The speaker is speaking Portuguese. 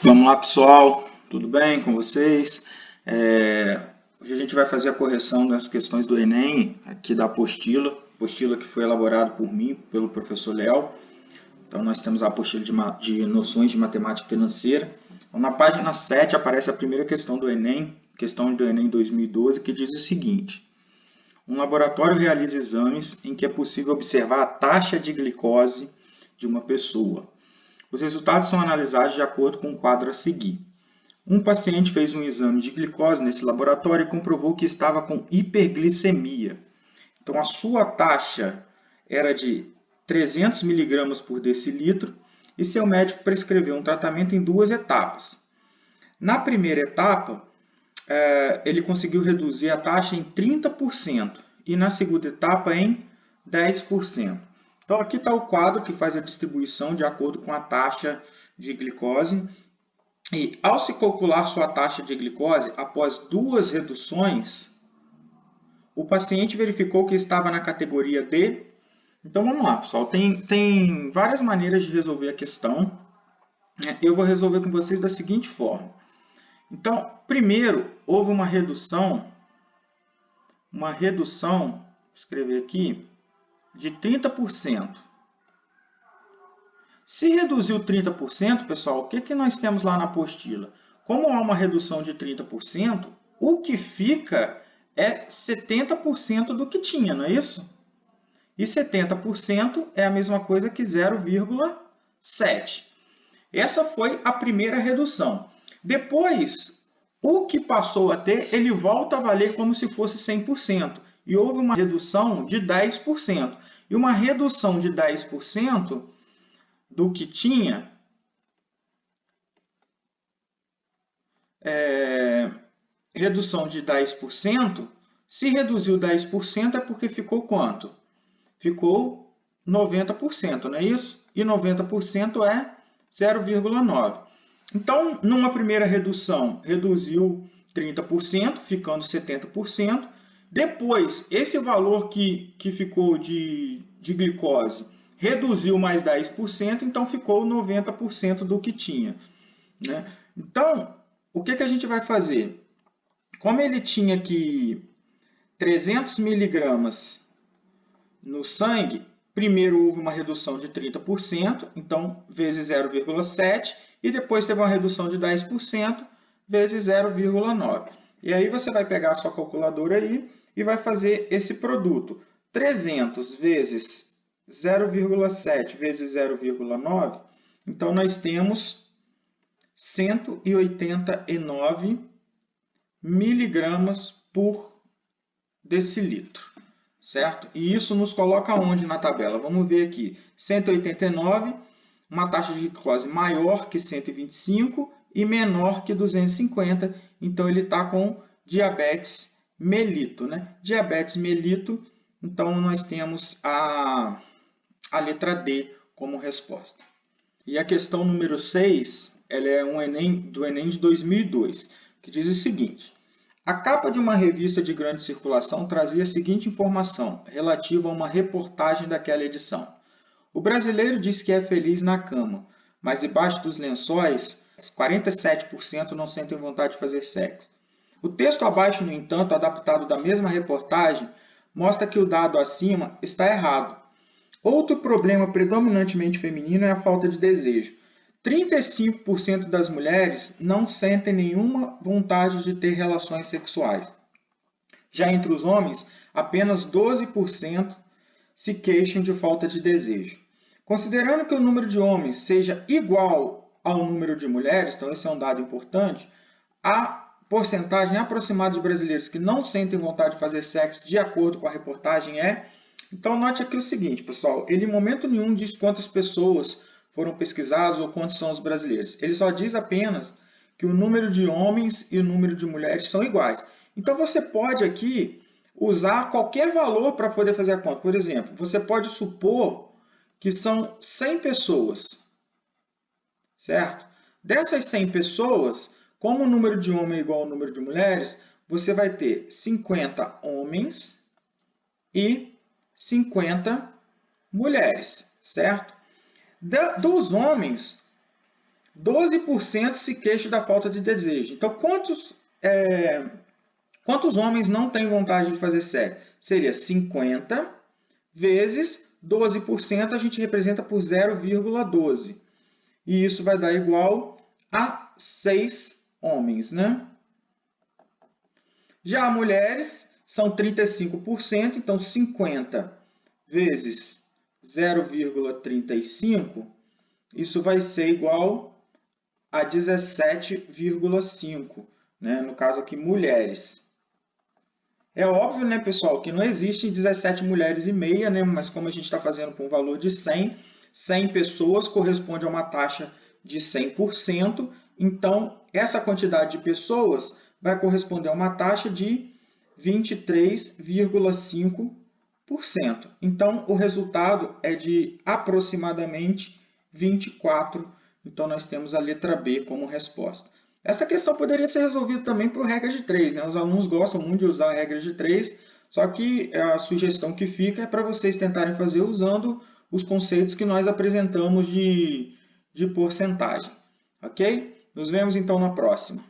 Vamos lá, pessoal, tudo bem com vocês? Hoje a gente vai fazer a correção das questões do Enem, aqui da apostila que foi elaborada por mim, pelo professor Léo. Então, nós temos a apostila de noções de matemática financeira. Então, na página 7 aparece a primeira questão do Enem, questão do Enem 2012, que diz o seguinte: um laboratório realiza exames em que é possível observar a taxa de glicose de uma pessoa. Os resultados são analisados de acordo com o quadro a seguir. Um paciente fez um exame de glicose nesse laboratório e comprovou que estava com hiperglicemia. Então, a sua taxa era de 300 miligramas por decilitro e seu médico prescreveu um tratamento em duas etapas. Na primeira etapa, ele conseguiu reduzir a taxa em 30% e na segunda etapa em 10%. Então, aqui está o quadro que faz a distribuição de acordo com a taxa de glicose. E ao se calcular sua taxa de glicose após duas reduções, o paciente verificou que estava na categoria D. Então vamos lá, pessoal. Tem várias maneiras de resolver a questão. Eu vou resolver com vocês da seguinte forma. Então, primeiro, houve uma redução, vou escrever aqui, de 30%. Se reduziu 30%, pessoal, o que nós temos lá na apostila? Como há uma redução de 30%, o que fica é 70% do que tinha, não é isso? E 70% é a mesma coisa que 0,7. Essa foi a primeira redução. Depois, o que passou a ter, ele volta a valer como se fosse 100%. E houve uma redução de 10%. E uma redução de 10% do que tinha, redução de 10%, se reduziu 10% é porque ficou quanto? Ficou 90%, não é isso? E 90% é 0,9. Então, numa primeira redução, reduziu 30%, ficando 70%. Depois, esse valor que ficou de glicose reduziu mais 10%, então ficou 90% do que tinha. Né? Então, o que a gente vai fazer? Como ele tinha aqui 300 miligramas no sangue, primeiro houve uma redução de 30%, então vezes 0,7, e depois teve uma redução de 10%, vezes 0,9. E aí você vai pegar a sua calculadora aí e vai fazer esse produto. 300 vezes 0,7 vezes 0,9, então nós temos 189 miligramas por decilitro, certo? E isso nos coloca onde na tabela? Vamos ver aqui, 189, uma taxa de glicose maior que 125 e menor que 250, então ele está com diabetes melito, né? Diabetes melito, então nós temos a letra D como resposta. E a questão número 6, ela é do Enem de 2002, que diz o seguinte: a capa de uma revista de grande circulação trazia a seguinte informação relativa a uma reportagem daquela edição. O brasileiro diz que é feliz na cama, mas debaixo dos lençóis, 47% não sentem vontade de fazer sexo. O texto abaixo, no entanto, adaptado da mesma reportagem, mostra que o dado acima está errado. Outro problema predominantemente feminino é a falta de desejo. 35% das mulheres não sentem nenhuma vontade de ter relações sexuais. Já entre os homens, apenas 12% se queixam de falta de desejo. Considerando que o número de homens seja igual ao número de mulheres, então esse é um dado importante, a porcentagem aproximada de brasileiros que não sentem vontade de fazer sexo, de acordo com a reportagem, é... Então, note aqui o seguinte, pessoal, ele em momento nenhum diz quantas pessoas foram pesquisadas ou quantos são os brasileiros. Ele só diz apenas que o número de homens e o número de mulheres são iguais. Então, você pode aqui usar qualquer valor para poder fazer a conta. Por exemplo, você pode supor que são 100 pessoas, certo? Dessas 100 pessoas, como o número de homens é igual ao número de mulheres, você vai ter 50 homens e 50 mulheres, certo? Dos homens, 12% se queixam da falta de desejo. Então, quantos homens não têm vontade de fazer sexo? Seria 50 vezes 12%, a gente representa por 0,12. E isso vai dar igual a 6 homens, né? Já mulheres são 35%, então 50 vezes 0,35, isso vai ser igual a 17,5, né? No caso aqui, mulheres. É óbvio, né, pessoal, que não existe 17 mulheres e meia, né? Mas como a gente está fazendo por um valor de 100, 100 pessoas corresponde a uma taxa de 100%. Então, essa quantidade de pessoas vai corresponder a uma taxa de 23,5%. Então, o resultado é de aproximadamente 24. Então, nós temos a letra B como resposta. Essa questão poderia ser resolvida também por regra de 3. Né? Os alunos gostam muito de usar a regra de 3, só que a sugestão que fica é para vocês tentarem fazer usando os conceitos que nós apresentamos de porcentagem. Ok? Nos vemos então na próxima.